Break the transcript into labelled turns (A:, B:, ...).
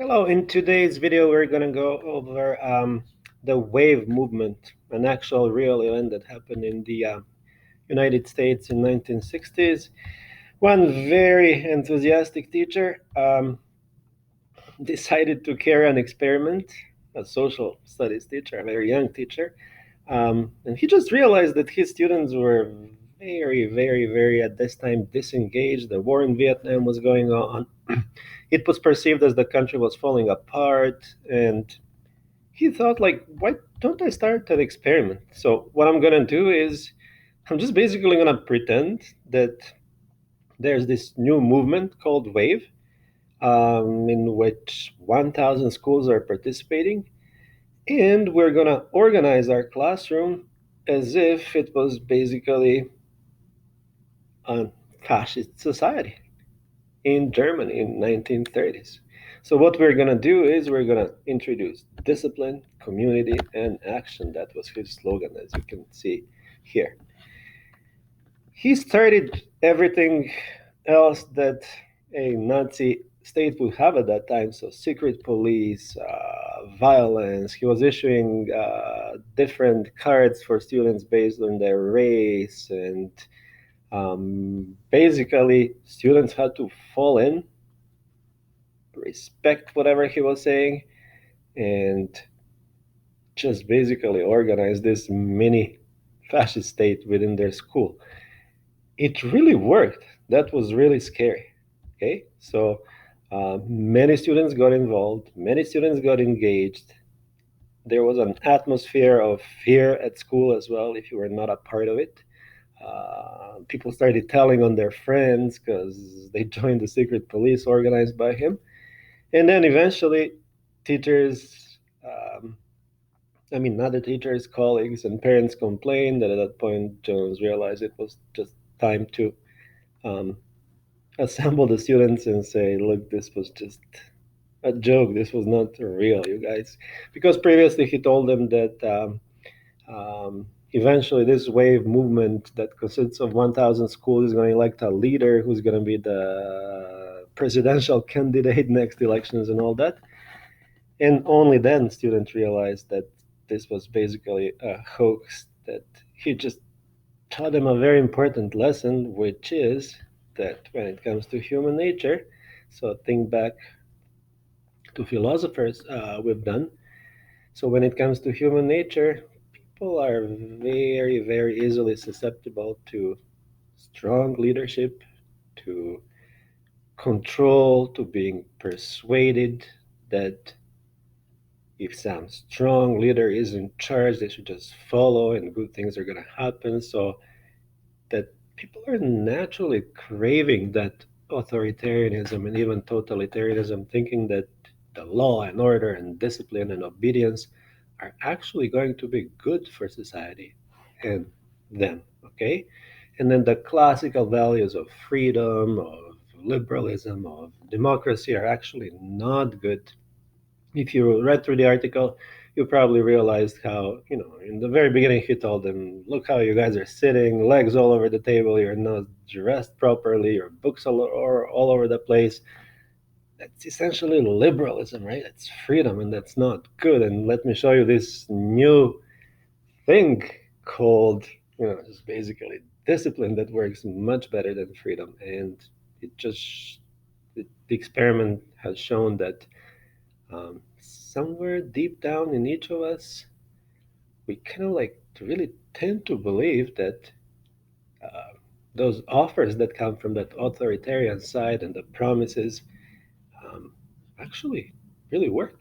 A: Hello, in today's video, we're going to go over the wave movement, an actual real event that happened in the United States in 1960s. One very enthusiastic teacher decided to carry an experiment, a social studies teacher, a very young teacher, and he just realized that his students were very, at this time disengaged. The war in Vietnam was going on. It was perceived as the country was falling apart, and he thought, like, why don't I start an experiment? So what I'm gonna do is I'm just basically gonna pretend that there's this new movement called Wave, in which 1,000 schools are participating, and we're gonna organize our classroom as if it was basically a fascist society in Germany in 1930s. So what we're gonna do is we're gonna introduce discipline, community, and action. That was his slogan, as you can see here. He started everything else that a Nazi state would have at that time. So secret police, violence. He was issuing different cards for students based on their race, and basically students had to fall in, respect whatever he was saying, and just basically organize this mini fascist state within their school. It really worked. That was really scary. Okay, so many students got involved, many students got engaged. There was an atmosphere of fear at school as well if you were not a part of it. People started telling on their friends because they joined the secret police organized by him. And then eventually, teachers, other teachers, colleagues, and parents complained that at that point, Jones realized it was just time to um, assemble the students and say, look, this was just a joke. This was not real, you guys. Because previously he told them that eventually this wave movement that consists of 1,000 schools is going to elect a leader who's going to be the presidential candidate next elections and all that. And only then students realized that this was basically a hoax, that he just taught them a very important lesson, which is that when it comes to human nature, so think back to philosophers we've done. So when it comes to human nature, people are very easily susceptible to strong leadership, to control, to being persuaded that if some strong leader is in charge, they should just follow and good things are going to happen. So that people are naturally craving that authoritarianism and even totalitarianism, thinking that the law and order and discipline and obedience are actually going to be good for society and them. Okay. And then the classical values of freedom, of liberalism, of democracy are actually not good. If you read through the article, you probably realized how, in the very beginning, he told them, look how you guys are sitting, legs all over the table, you're not dressed properly, your books are all over the place. That's essentially liberalism, right? It's freedom, and that's not good. And let me show you this new thing called, just basically discipline that works much better than freedom. And it just, the experiment has shown that somewhere deep down in each of us, we kind of like really tend to believe that uh, those offers that come from that authoritarian side and the promises um, actually really work.